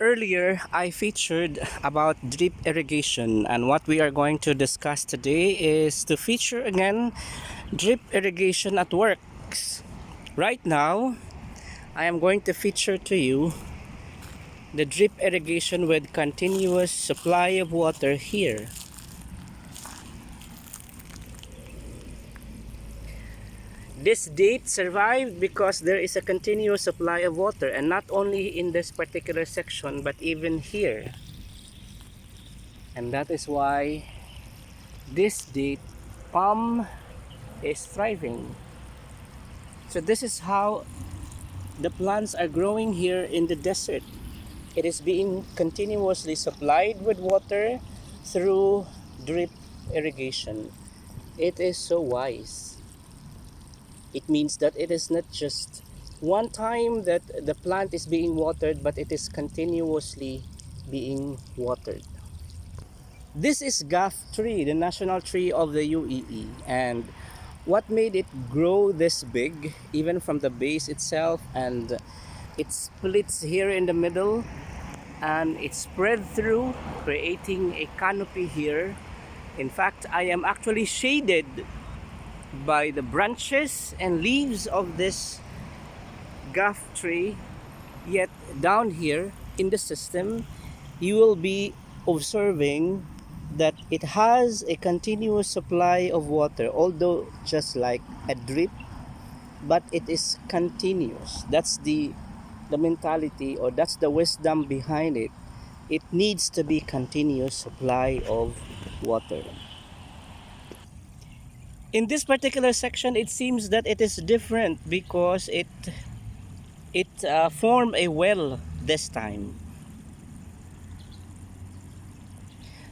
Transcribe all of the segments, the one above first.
Earlier, I featured about drip irrigation, and what we are going to discuss today is to feature again drip irrigation at works. Right now, I am going to feature to you the drip irrigation with continuous supply of water here. This date survived because there is a continuous supply of water, and not only in this particular section but even here. And that is why this date palm is thriving. So this is how the plants are growing here in the desert. It is being continuously supplied with water through drip irrigation. It is so wise. It means that it is not just one time that the plant is being watered, but it is continuously being watered. This is Gaff tree, the national tree of the UAE, and what made it grow this big, even from the base itself, and it splits here in the middle and it spread through, creating a canopy here. In fact, I am actually shaded by the branches and leaves of this Gaff tree. Yet down here in the system, you will be observing that it has a continuous supply of water, although just like a drip, but it is continuous. That's the mentality, or that's the wisdom behind it. It needs to be continuous supply of water. In this particular section, it seems that it is different because it formed a well this time.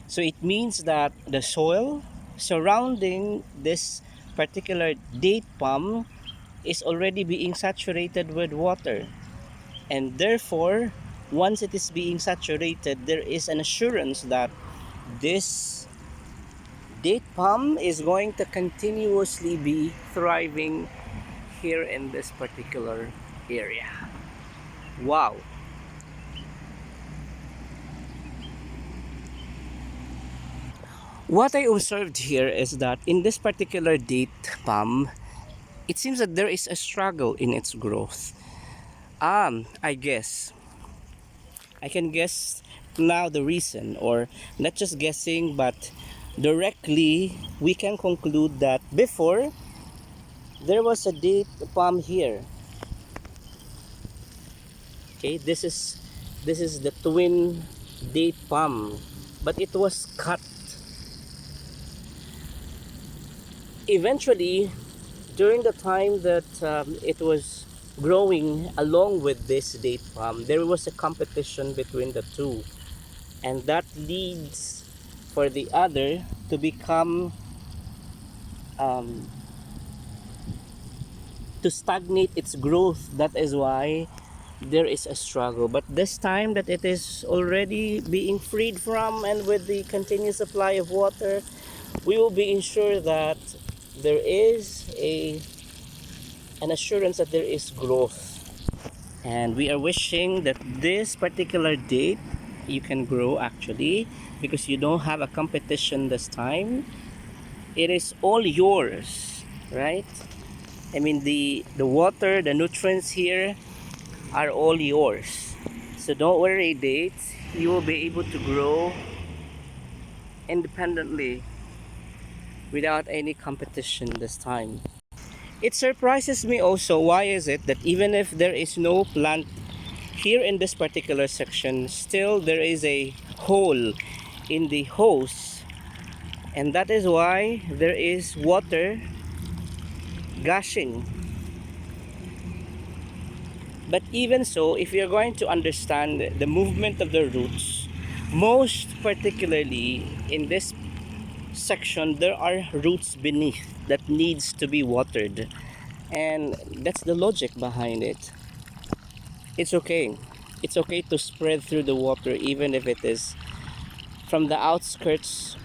So it means that the soil surrounding this particular date palm is already being saturated with water. And therefore, once it is being saturated, there is an assurance that this date palm is going to continuously be thriving here in this particular area. Wow! What I observed here is that in this particular date palm, it seems that there is a struggle in its growth. I guess I can guess now the reason, or not just guessing, but directly we can conclude that before there was a date palm here. Okay, this is the twin date palm, but it was cut. Eventually, during the time that it was growing along with this date palm, there was a competition between the two, and that leads for the other to become to stagnate its growth. That is why there is a struggle. But this time that it is already being freed from, and with the continuous supply of water, we will be ensured that there is an assurance that there is growth. And we are wishing that this particular date you can grow, actually, because you don't have a competition this time. It is all yours, right? I mean, the water, the nutrients here are all yours. So don't worry, dates. You will be able to grow independently without any competition this time. It surprises me also, why is it that even if there is no plant here in this particular section, still there is a hole in the hose, and that is why there is water gushing. But even so, if you're going to understand the movement of the roots, most particularly in this section, there are roots beneath that needs to be watered, and that's the logic behind it. It's okay to spread through the water, even if it is from the outskirts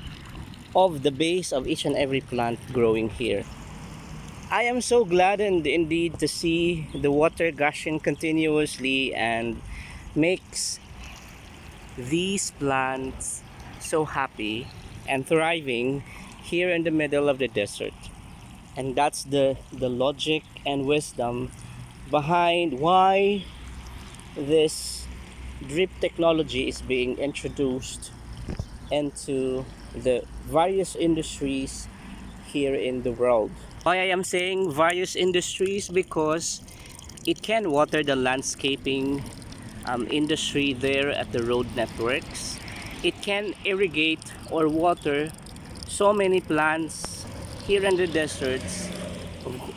of the base of each and every plant growing here. I am so glad indeed to see the water gushing continuously, and makes these plants so happy and thriving here in the middle of the desert. And that's the logic and wisdom behind why this drip technology is being introduced into the various industries here in the world. Why I am saying various industries? Because it can water the landscaping industry there at the road networks. It can irrigate or water so many plants here in the deserts,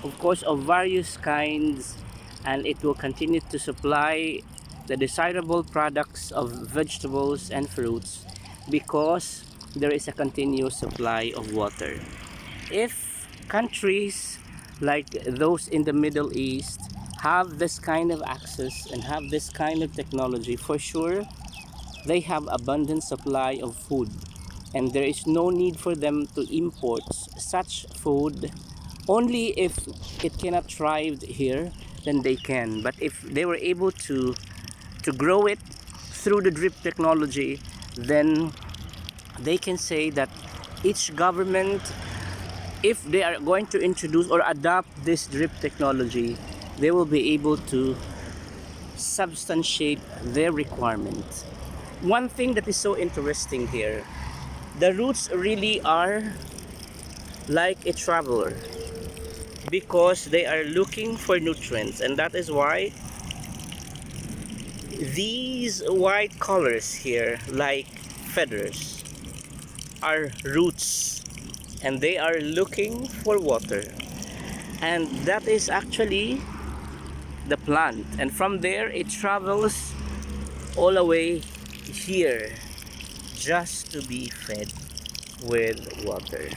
of course of various kinds, and it will continue to supply the desirable products of vegetables and fruits because there is a continuous supply of water. If countries like those in the Middle East have this kind of access and have this kind of technology, for sure they have abundant supply of food, and there is no need for them to import such food. Only if it cannot thrive here, then they can. But if they were able to grow it through the drip technology, then they can say that each government, if they are going to introduce or adopt this drip technology, they will be able to substantiate their requirements. One thing that is so interesting here, the roots really are like a traveler because they are looking for nutrients, and that is why these white colors here, like feathers, are roots, and they are looking for water, and that is actually the plant, and from there it travels all the way here just to be fed with water.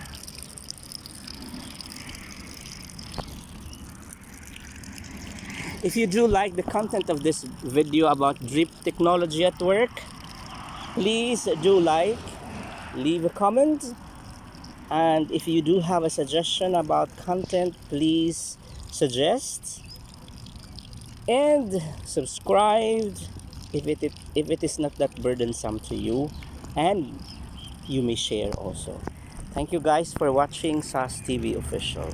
If you do like the content of this video about drip technology at work, please do like, leave a comment, and if you do have a suggestion about content, please suggest and subscribe if it is not that burdensome to you, and you may share also. Thank you guys for watching SAS TV Official.